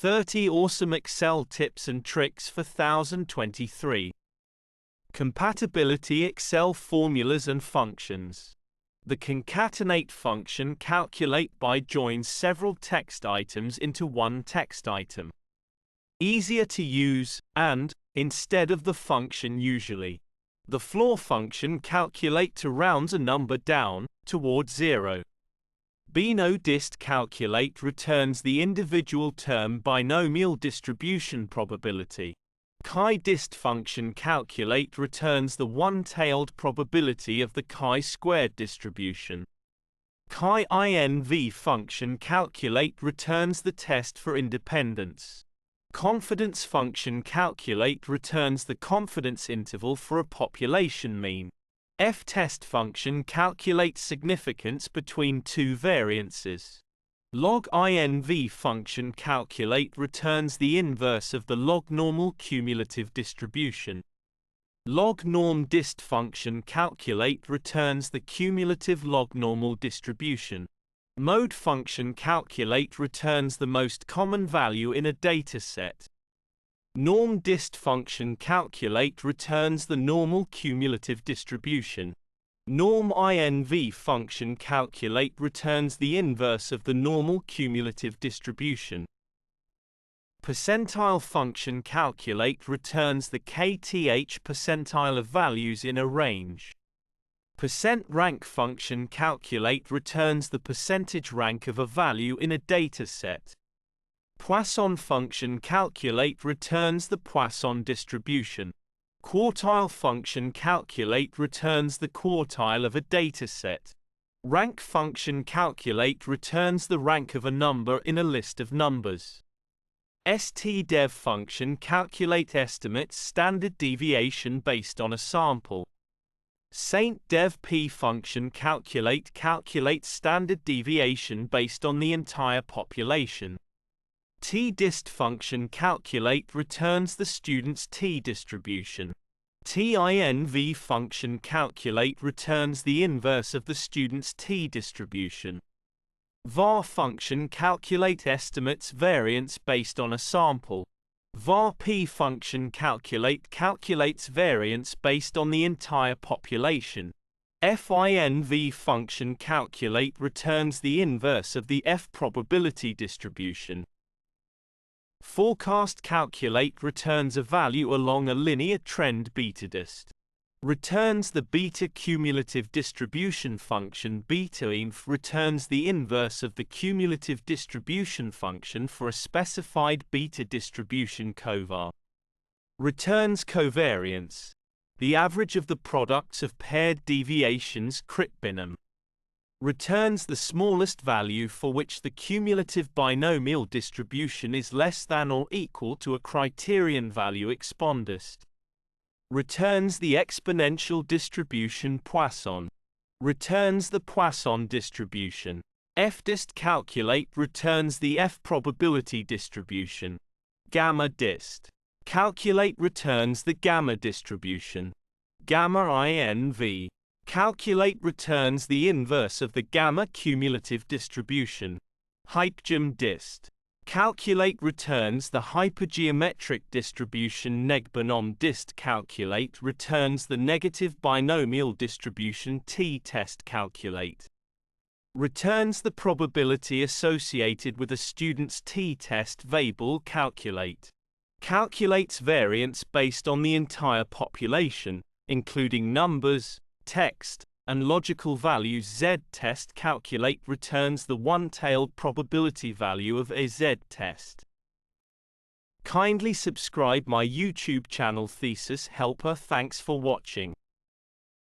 30 awesome Excel tips and tricks for 2023. Compatibility Excel formulas and functions. The concatenate function calculate by joins several text items into one text item. Easier to use, and, instead of the function usually. The floor function calculate to rounds a number down, towards 0. Basdon calculate returns the individual term binomial distribution probability. Chi-dist function calculate returns the one-tailed probability of the chi-squared distribution. Chi-inv function calculate returns the test for independence. Confidence function calculate returns the confidence interval for a population mean. F-test function calculates significance between two variances. Log-inv function calculate returns the inverse of the log-normal cumulative distribution. Log-norm-dist function calculate returns the cumulative log-normal distribution. Mode function calculate returns the most common value in a dataset. Norm-dist function calculate returns the normal cumulative distribution. Norm-inv function calculate returns the inverse of the normal cumulative distribution. Percentile function calculate returns the kth percentile of values in a range. Percent rank function calculate returns the percentage rank of a value in a dataset. Poisson function calculate returns the Poisson distribution. Quartile function calculate returns the quartile of a dataset. Rank function calculate returns the rank of a number in a list of numbers. stdev function calculate estimates standard deviation based on a sample. Saint-dev-p function calculate standard deviation based on the entire population. T-dist function calculate returns the student's t-distribution. Tinv function calculate returns the inverse of the student's t-distribution. var function calculate estimates variance based on a sample. var-p function calculates variance based on the entire population. Finv function calculate returns the inverse of the F probability distribution. Forecast calculate returns a value along a linear trend betadist. Returns the beta cumulative distribution function betainv returns the inverse of the cumulative distribution function for a specified beta distribution covar. Returns covariance, the average of the products of paired deviations critbinom. Returns the smallest value for which the cumulative binomial distribution is less than or equal to a criterion value expondist. Returns the exponential distribution Poisson. Returns the Poisson distribution. Fdist calculate returns the F probability distribution. Gamma dist calculate returns the gamma distribution. Gamma inv calculate returns the inverse of the gamma cumulative distribution. Hypgem dist calculate returns the hypergeometric distribution. Negbinom dist calculate returns the negative binomial distribution. T-test calculate returns the probability associated with a student's t-test. Vabel calculate calculates variance based on the entire population, including numbers, text, and logical values. Z-test calculate returns the one-tailed probability value of a z-test. Kindly subscribe my YouTube channel Thesis Helper. Thanks for watching.